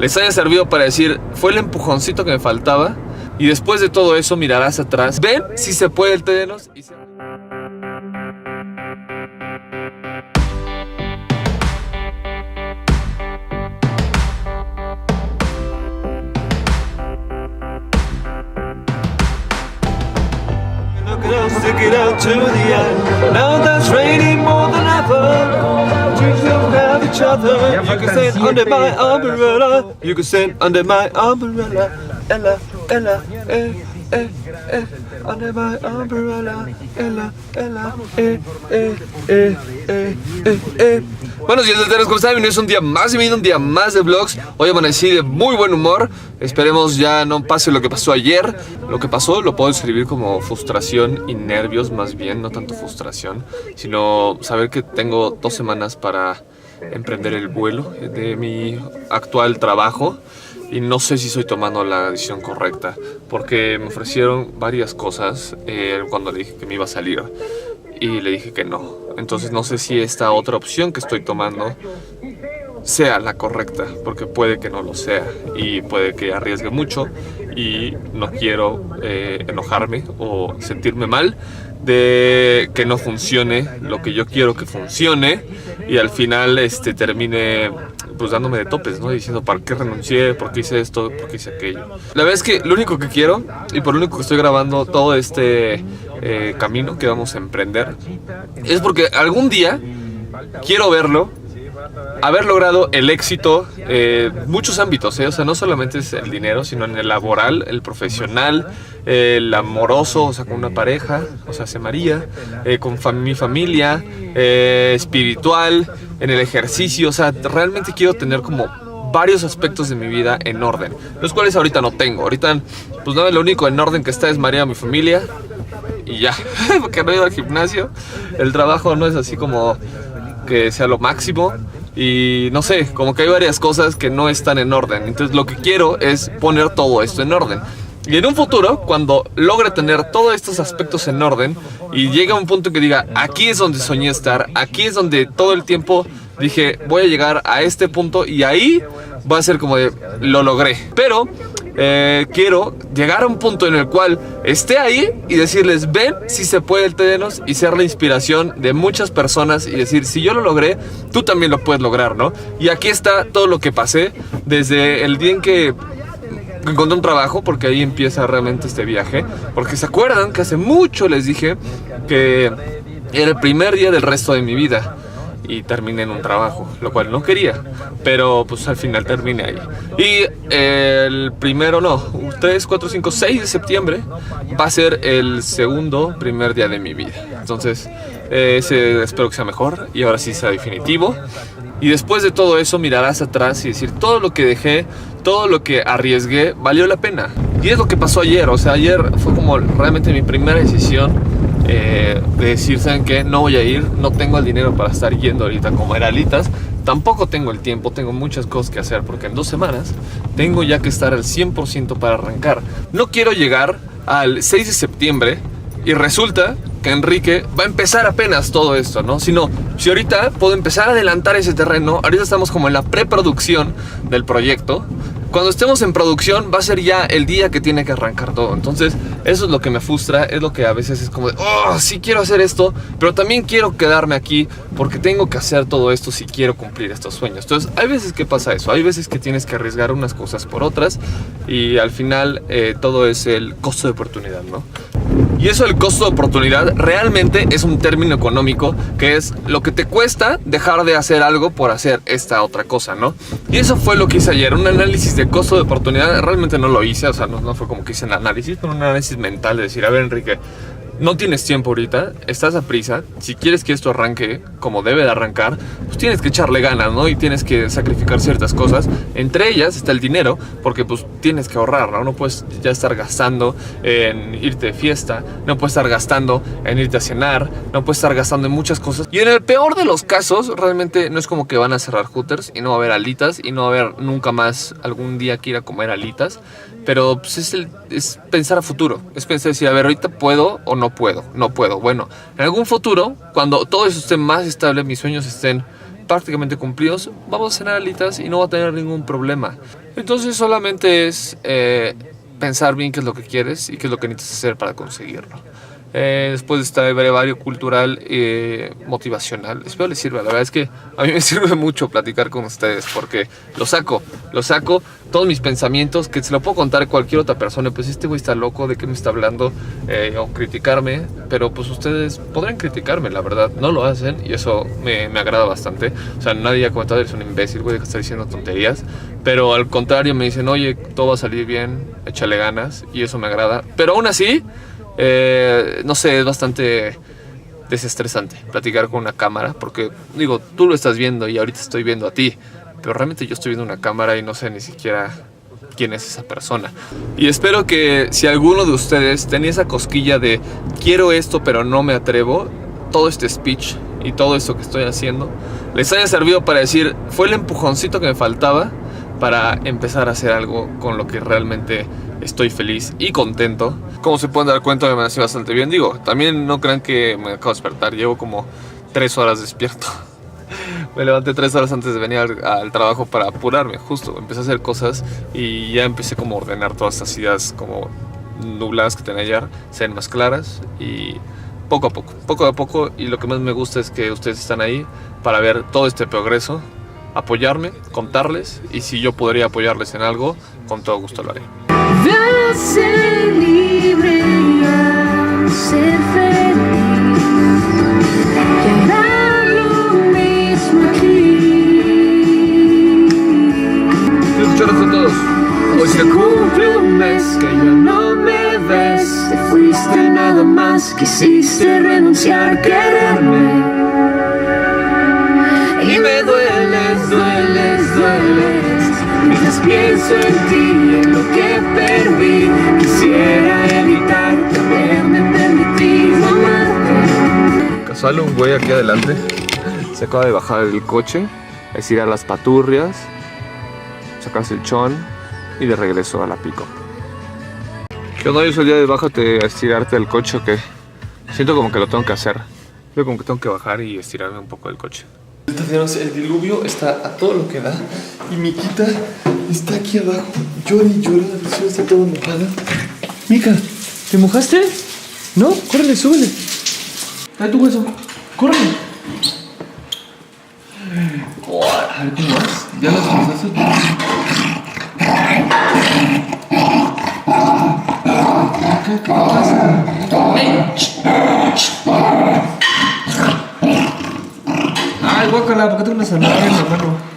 les haya servido para decir, fue el empujoncito que me faltaba. Y después de todo eso mirarás atrás. Ven si se puede el Tedenos y se... Stick it out to the end. Now that's raining more than ever. You don't have each other. You can stand under my umbrella. You can stand under my umbrella. Ella, Ella, under my umbrella. Ella, Ella, Buenos días, Tedenos, ¿cómo están? Bienvenidos un día más, un día más de vlogs. Hoy amanecí de muy buen humor. Esperemos ya no pase lo que pasó ayer. Lo que pasó lo puedo describir como frustración y nervios, más bien, no tanto frustración, sino saber que tengo 2 semanas para emprender el vuelo de mi actual trabajo. Y no sé si estoy tomando la decisión correcta, porque me ofrecieron varias cosas cuando le dije que me iba a salir. Y le dije que no. Entonces no sé si esta otra opción que estoy tomando sea la correcta, porque puede que no lo sea y puede que arriesgue mucho y no quiero enojarme o sentirme mal de que no funcione lo que yo quiero que funcione y al final termine pues dándome de topes, ¿no? Diciendo ¿para qué renuncié? ¿Por qué hice esto? ¿Por qué hice aquello? La verdad es que lo único que quiero y por lo único que estoy grabando todo este camino que vamos a emprender es porque algún día quiero verlo, haber logrado el éxito en muchos ámbitos, o sea, no solamente es el dinero, sino en el laboral, el profesional, el amoroso, o sea, con una pareja, o sea, María, con mi familia, espiritual, en el ejercicio, o sea, realmente quiero tener como varios aspectos de mi vida en orden, los cuales ahorita no tengo. Ahorita, pues nada, lo único en orden que está es María, mi familia, y ya, porque no he ido al gimnasio, el trabajo no es así como que sea lo máximo. Y no sé, como que hay varias cosas que no están en orden. Entonces lo que quiero es poner todo esto en orden. Y en un futuro, cuando logre tener todos estos aspectos en orden y llegue a un punto que diga, aquí es donde soñé estar, aquí es donde todo el tiempo dije, voy a llegar a este punto, y ahí va a ser como de, lo logré. Pero quiero llegar a un punto en el cual esté ahí y decirles, ven si se puede el Tedenos, y ser la inspiración de muchas personas y decir, si yo lo logré, tú también lo puedes lograr, ¿no? Y aquí está todo lo que pasé desde el día en que encontré un trabajo, porque ahí empieza realmente este viaje. Porque se acuerdan que hace mucho les dije que era el primer día del resto de mi vida y terminé en un trabajo, lo cual no quería, pero pues al final terminé ahí. Y el primero, no, 3, 4, 5, 6 de septiembre va a ser el primer día de mi vida. Entonces ese espero que sea mejor y ahora sí sea definitivo. Y después de todo eso mirarás atrás y decir, todo lo que dejé, todo lo que arriesgué, valió la pena. Y es lo que pasó ayer. O sea, ayer fue como realmente mi primera decisión de decir, ¿saben qué? No voy a ir, no tengo el dinero para estar yendo ahorita como era alitas. Tampoco tengo el tiempo, tengo muchas cosas que hacer, porque en 2 semanas tengo ya que estar al 100% para arrancar. No quiero llegar al 6 de septiembre y resulta que Enrique va a empezar apenas todo esto, ¿no? Sino, si ahorita puedo empezar a adelantar ese terreno, ahorita estamos como en la preproducción del proyecto. Cuando estemos en producción va a ser ya el día que tiene que arrancar todo. Entonces eso es lo que me frustra, es lo que a veces es como de, oh, sí quiero hacer esto, pero también quiero quedarme aquí porque tengo que hacer todo esto si quiero cumplir estos sueños. Entonces hay veces que pasa eso, hay veces que tienes que arriesgar unas cosas por otras y al final todo es el costo de oportunidad, ¿no? Y eso, el costo de oportunidad, realmente es un término económico que es lo que te cuesta dejar de hacer algo por hacer esta otra cosa, ¿no? Y eso fue lo que hice ayer, un análisis de costo de oportunidad. Realmente no lo hice, o sea, no fue como que hice el análisis, pero un análisis mental de decir, a ver, Enrique, no tienes tiempo ahorita, estás a prisa, si quieres que esto arranque como debe de arrancar, pues tienes que echarle ganas, ¿no? Y tienes que sacrificar ciertas cosas, entre ellas está el dinero, porque pues tienes que ahorrar, ¿no? No puedes ya estar gastando en irte de fiesta, no puedes estar gastando en irte a cenar, no puedes estar gastando en muchas cosas. Y en el peor de los casos, realmente no es como que van a cerrar Hooters y no va a haber alitas y no va a haber nunca más algún día que ir a comer alitas. Pero pues es pensar a futuro, es pensar decir, a ver, ahorita puedo o no puedo, no puedo. Bueno, en algún futuro, cuando todo eso esté más estable, mis sueños estén prácticamente cumplidos, vamos a cenar alitas y no va a tener ningún problema. Entonces solamente es pensar bien qué es lo que quieres y qué es lo que necesitas hacer para conseguirlo. Después de este brevario cultural motivacional, espero les sirva. La verdad es que a mí me sirve mucho platicar con ustedes porque lo saco todos mis pensamientos que se lo puedo contar a cualquier otra persona. Pues este güey está loco, ¿de qué me está hablando? O criticarme, pero pues ustedes podrían criticarme, la verdad, no lo hacen y eso me agrada bastante. O sea, nadie ha comentado, eres un imbécil, güey, que está diciendo tonterías, pero al contrario me dicen, oye, todo va a salir bien, échale ganas, y eso me agrada. Pero aún así, no sé, es bastante desestresante platicar con una cámara porque, digo, tú lo estás viendo y ahorita estoy viendo a ti, pero realmente yo estoy viendo una cámara y no sé ni siquiera quién es esa persona. Y espero que si alguno de ustedes tenía esa cosquilla de quiero esto pero no me atrevo, todo este speech y todo esto que estoy haciendo les haya servido para decir, fue el empujoncito que me faltaba para empezar a hacer algo con lo que realmente estoy feliz y contento. Como se pueden dar cuenta, me amanecí bastante bien. Digo, también no crean que me acabo de despertar, llevo como 3 horas despierto. Me levanté 3 horas antes de venir al trabajo para apurarme, justo. Empecé a hacer cosas y ya empecé como a ordenar todas estas ideas como nubladas que tenía ayer, sean más claras y poco a poco. Y lo que más me gusta es que ustedes están ahí para ver todo este progreso, apoyarme, contarles, y si yo podría apoyarles en algo, con todo gusto lo haré. Ve a ser libre y a ser feliz, y hará lo mismo aquí. Quiero escucharlos a todos. Hoy se cumple un mes que ya no me ves, te fuiste nada más, quisiste renunciar a quererme. Y me dueles, mientras pienso en ti, en lo que perdí. Quisiera evitar que haberme permitido amarte. Casual, un güey aquí adelante se acaba de bajar del coche, estirar las paturrias, sacarse el chón y de regreso a la pick-up. ¿Qué onda? Yo soy el día de bájate a estirarte del coche, ¿o qué? Siento como que lo tengo que hacer. Veo como que tengo que bajar y estirarme un poco del coche. El diluvio está a todo lo que da y Miquita está aquí abajo, llora y llora, la visión está toda mojada. Mica, ¿te mojaste? ¿No? Córrele, súbele. Dale tu hueso, córrele. A ver cómo vas. ¿Ya las empezaste? ¿Qué te pasa? Ay, guácala, ¿por qué tengo una zanahoria en la mano?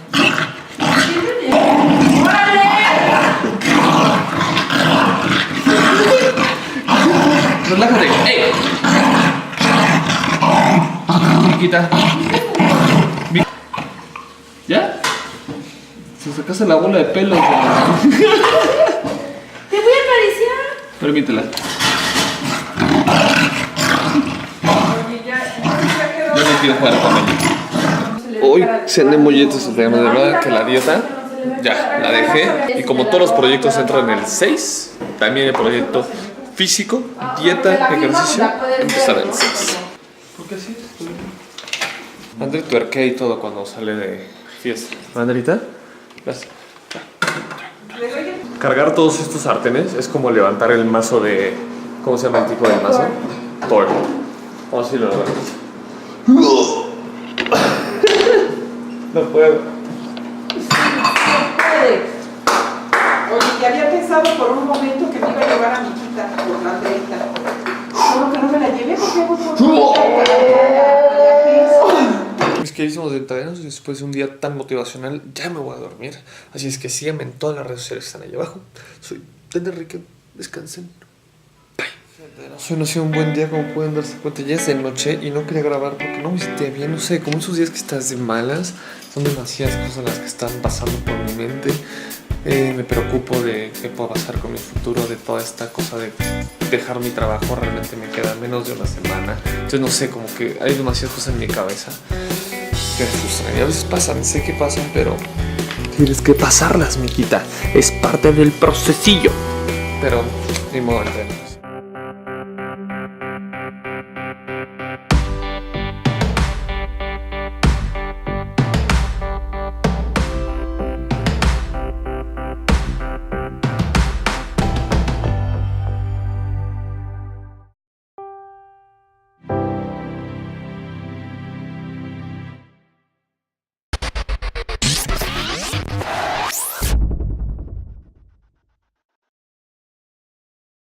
Relájate. ¡Ey! Miquita. ¿Ya? Se sacaste la bola de pelo. Te voy a acariciar. Permítela. Yo no quiero jugar con ella. Hoy cené molletes de verdad que la dieta ya la dejé. Y como todos los proyectos entran en el 6, también el proyecto físico, dieta, ejercicio, empezar el 6. ¿Por qué así? André tuerquea y todo cuando sale de fiesta. ¿Andrita? Gracias. Cargar todos estos sartenes es como levantar el mazo de... ¿Cómo se llama el tipo de mazo? Thor. Vamos a decirlo la verdad. No puedo. Oye, ya había pensado por un momento que me iba a llevar a Miquita por la Andreita. Solo que no me la llevé porque hago por Mis queridísimos dentaderos, después de un día tan motivacional, ya me voy a dormir. Así es que síganme en todas las redes sociales que están ahí abajo. Soy Den Enrique. Descansen. Hoy no ha sido un buen día, como pueden darse cuenta. Ya es de noche y no quería grabar porque no me sentía bien. No sé, como esos días que estás de malas, son demasiadas cosas las que están pasando por mi mente. Me preocupo de qué pueda pasar con mi futuro, de toda esta cosa de dejar mi trabajo. Realmente me queda menos de una semana. Entonces no sé, como que hay demasiadas cosas en mi cabeza que me frustran. Y a veces pasan, sé que pasan, pero tienes que pasarlas, Miquita. Es parte del procesillo. Pero ni modo,